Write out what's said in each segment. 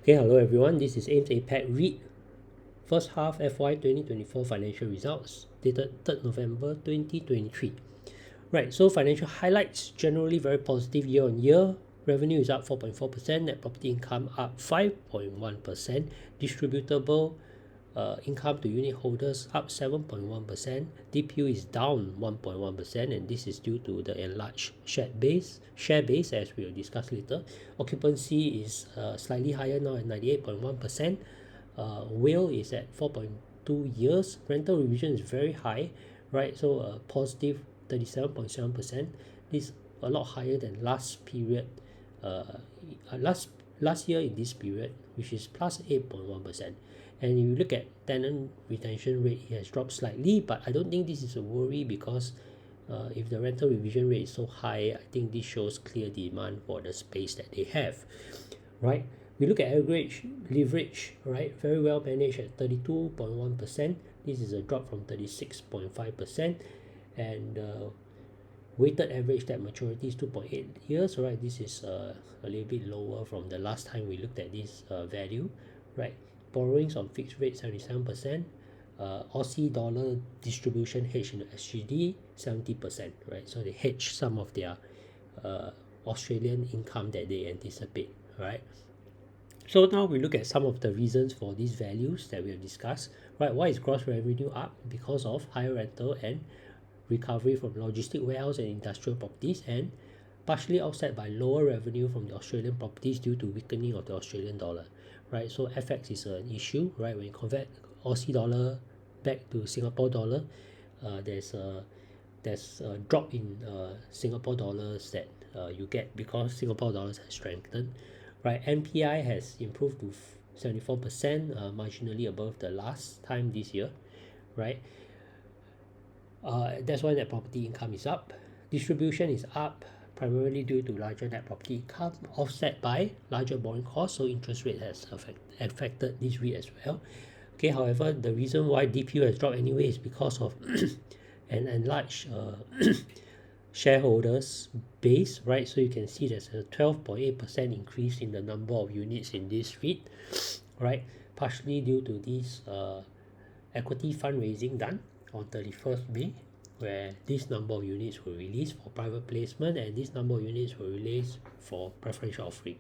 Okay, hello everyone. This is AIM's APAC REIT first half FY 2024 financial results dated 3rd November 2023. Right, so financial highlights generally very positive year on year. Revenue is up 4.4%, net property income up 5.1%, distributable income to unit holders up 7.1%, DPU is down 1.1%, and this is due to the enlarged share base as we will discuss later. Occupancy is slightly higher now at 98.1%. WALE is at 4.2 years. Rental revision is very high, right? So positive 37.7%. This is a lot higher than last period, last year in this period, which is plus 8.1%. And if you look at tenant retention rate, it has dropped slightly, but I don't think this is a worry because if the rental revision rate is so high, I think this shows clear demand for the space that they have, right? We look at average leverage, right? Very well managed at 32.1%. This is a drop from 36.5%, and weighted average debt maturity is 2.8 years, right? This is a little bit lower from the last time we looked at this value, right? Borrowings on fixed rate 77%, Aussie dollar distribution hedge into SGD 70%, right? So they hedge some of their Australian income that they anticipate, right? So now we look at some of the reasons for these values that we have discussed, right? Why is gross revenue up? Because of higher rental and recovery from logistic warehouse and industrial properties, and partially offset by lower revenue from the Australian properties due to weakening of the Australian dollar, right? So FX is an issue, right? When you convert Aussie dollar back to Singapore dollar, there's a drop in Singapore dollars that you get because Singapore dollars has strengthened, right? NPI has improved to 74%, marginally above the last time this year, right? That's why net property income is up. Distribution is up primarily due to larger net property income offset by larger borrowing costs, so interest rate has affected this REIT as well. Okay, however, the reason why DPU has dropped anyway is because of an enlarged shareholders base, right? So you can see there's a 12.8% increase in the number of units in this REIT, right? Partially due to this equity fundraising done on 31st May, where this number of units were released for private placement and this number of units were released for preferential offering,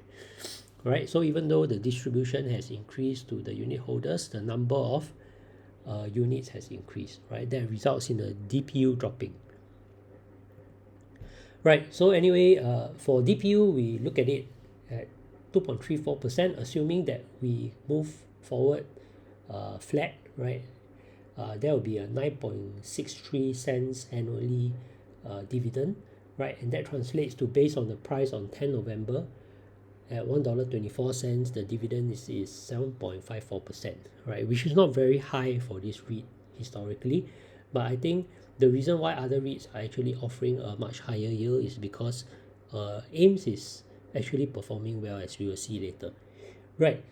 right? So even though the distribution has increased to the unit holders, the number of units has increased, right? That results in the DPU dropping, right? So anyway, for DPU, we look at it at 2.34%, assuming that we move forward flat, right? There will be a 9.63 cents annually dividend, right? And that translates to, based on the price on 10 November at $1.24, the dividend is 7.54%, right? Which is not very high for this REIT historically, but I think the reason why other REITs are actually offering a much higher yield is because AIMS is actually performing well, as we will see later, right?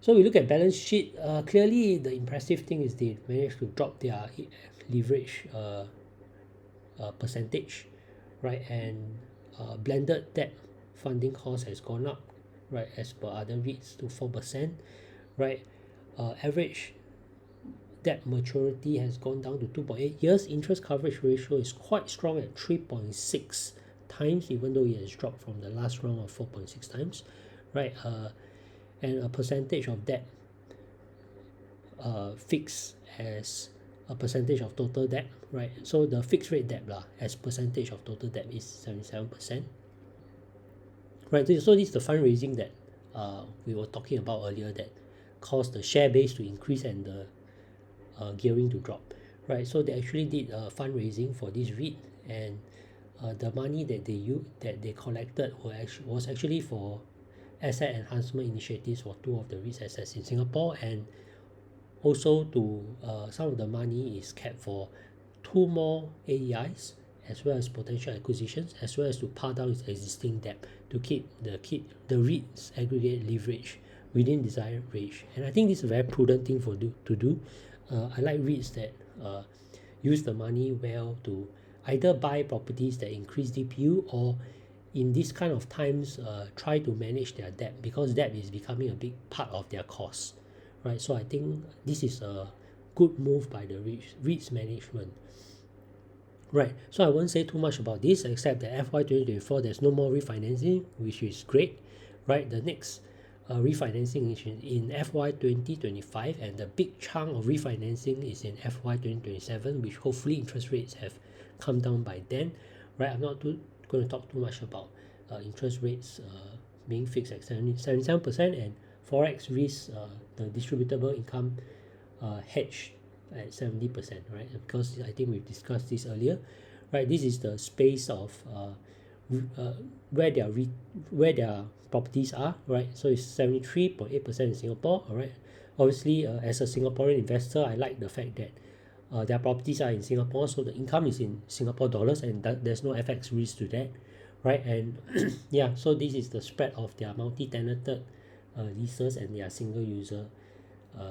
So we look at balance sheet. Clearly, the impressive thing is they managed to drop their leverage percentage, right? And blended debt funding cost has gone up, right? As per other REITs to 4%, right? Average debt maturity has gone down to 2.8 years. Interest coverage ratio is quite strong at 3.6 times, even though it has dropped from the last round of 4.6 times, right? And a percentage of debt fixed as a percentage of total debt, right? So the fixed rate debt as percentage of total debt is 77%, right? So this is the fundraising that we were talking about earlier that caused the share base to increase and the gearing to drop, right? So they actually did fundraising for this REIT, and the money that they collected was actually for asset enhancement initiatives for two of the REITs assets in Singapore, and also to some of the money is kept for two more AEIs, as well as potential acquisitions, as well as to par down its existing debt to keep the REIT's aggregate leverage within desired range. And I think this is a very prudent thing to do. I like REITs that use the money well to either buy properties that increase DPU or in this kind of times try to manage their debt, because debt is becoming a big part of their cost, right? So I think this is a good move by the REITs management. Right, so I won't say too much about this except that FY 2024 there's no more refinancing, which is great, right? The next refinancing is in FY 2025, and the big chunk of refinancing is in FY 2027, which hopefully interest rates have come down by then, right? I'm not going to talk too much about interest rates being fixed at 77%, and forex risk, the distributable income hedged at 70%, right? Because I think we've discussed this earlier, right? This is the space of where their properties are, right? So it's 73.8% in Singapore, all right? Obviously, as a Singaporean investor, I like the fact that their properties are in Singapore, so the income is in Singapore dollars, and there's no FX risk to that, right? And yeah, so this is the spread of their multi-tenanted leases and their single user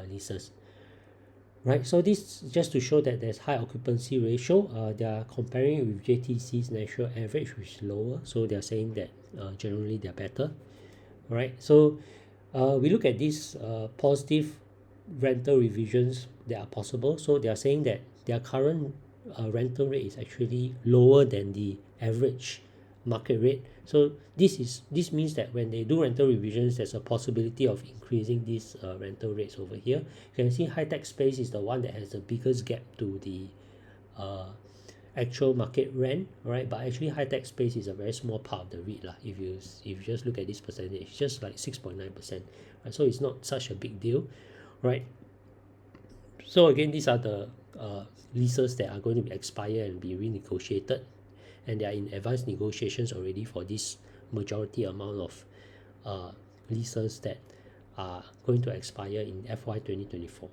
leases. Right, so this just to show that there's high occupancy ratio. They are comparing it with JTC's national average, which is lower. So they are saying that generally they're better. Right, so we look at these positive rental revisions that are possible. So they are saying that their current rental rate is actually lower than the average market rate. So this means that when they do rental revisions, there's a possibility of increasing these rental rates over here. You can see high-tech space is the one that has the biggest gap to the actual market rent, right? But actually high-tech space is a very small part of the REIT lah. If you just look at this percentage, it's just like 6.9%, right? So it's not such a big deal, right? So again, these are the leases that are going to be expire and be renegotiated, and they are in advanced negotiations already for this majority amount of leases that are going to expire in FY 2024.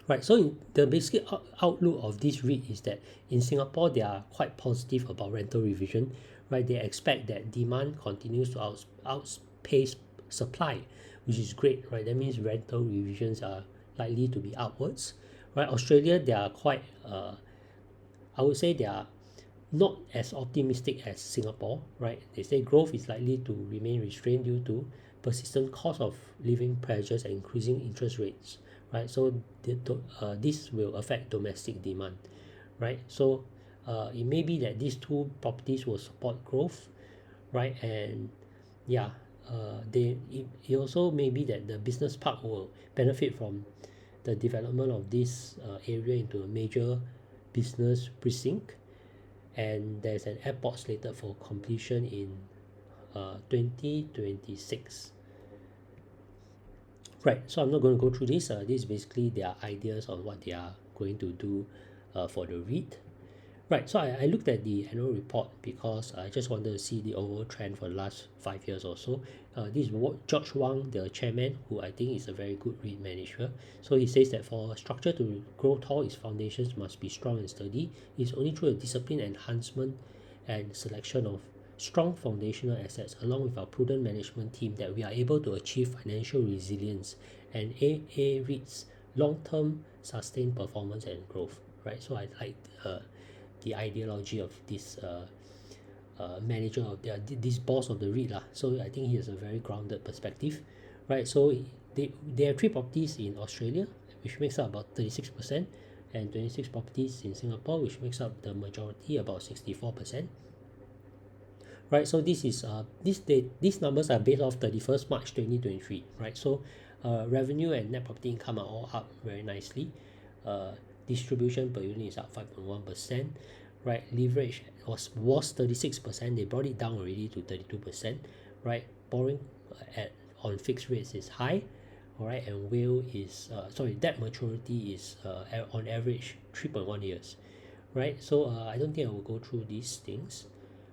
Right, so the basic outlook of this REIT is that in Singapore they are quite positive about rental revision, right? They expect that demand continues to outpace supply, which is great, right? That means rental revisions are likely to be upwards, right? Australia, they are quite I would say they are not as optimistic as Singapore, right? They say growth is likely to remain restrained due to persistent cost of living pressures and increasing interest rates, right? So this will affect domestic demand, right? So it may be that these two properties will support growth, right? And yeah, it also may be that the business park will benefit from the development of this area into a major business precinct, and there's an airport slated for completion in 2026. Right, so I'm not going to go through this. This is basically their ideas on what they are going to do for the REIT. Right, so I looked at the annual report because I just wanted to see the overall trend for the last 5 years or so. This is George Wang, the chairman, who I think is a very good REIT manager. So he says that for a structure to grow tall, its foundations must be strong and sturdy. It's only through a disciplined enhancement and selection of strong foundational assets, along with our prudent management team, that we are able to achieve financial resilience and AA REIT's long-term sustained performance and growth. Right, so I like the ideology of this manager of this boss of the REIT lah. So I think he has a very grounded perspective, right? So they have 3 properties in Australia, which makes up about 36%, and 26 properties in Singapore, which makes up the majority, about 64%. Right, so this is these numbers are based off 31st March 2023, right? So revenue and net property income are all up very nicely. Distribution per unit is up 5.1%, right? Leverage was 36%. They brought it down already to 32%, right? Borrowing on fixed rates is high, all right, and debt maturity is on average 3.1 years, right? So I don't think I will go through these things.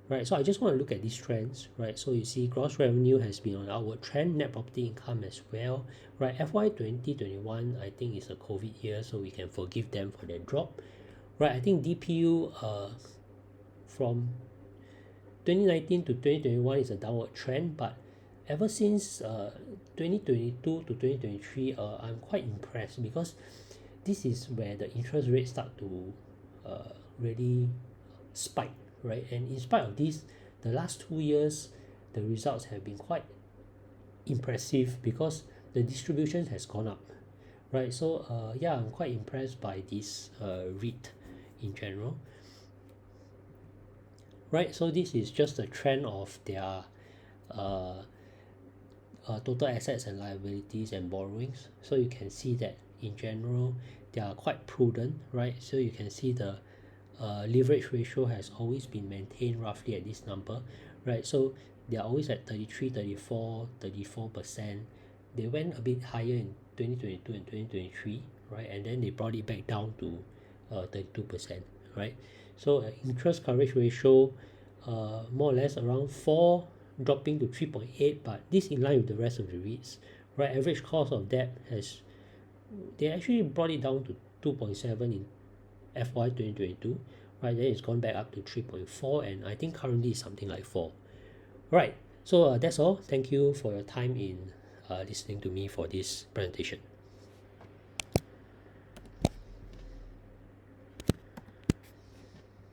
Right, so I just want to look at these trends, right? So you see gross revenue has been on an upward trend, net property income as well, right? FY 2021, I think is a COVID year, so we can forgive them for their drop, right? I think DPU from 2019 to 2021 is a downward trend, but ever since 2022 to 2023, I'm quite impressed, because this is where the interest rates start to really spike, right? And in spite of this, the last 2 years the results have been quite impressive because the distribution has gone up, right? So yeah, I'm quite impressed by this REIT in general, right? So this is just a trend of their uh, total assets and liabilities and borrowings. So you can see that in general they are quite prudent, right? So you can see the leverage ratio has always been maintained roughly at this number, right? So they are always at 33, 34%. They went a bit higher in 2022 and 2023, right? And then they brought it back down to 32%, right? So interest coverage ratio more or less around 4, dropping to 3.8, but this in line with the rest of the REITs, right? Average cost of debt they actually brought it down to 2.7 in FY 2022, right? Then it's gone back up to 3.4, and I think currently it's something like 4. Right, so that's all. Thank you for your time in listening to me for this presentation.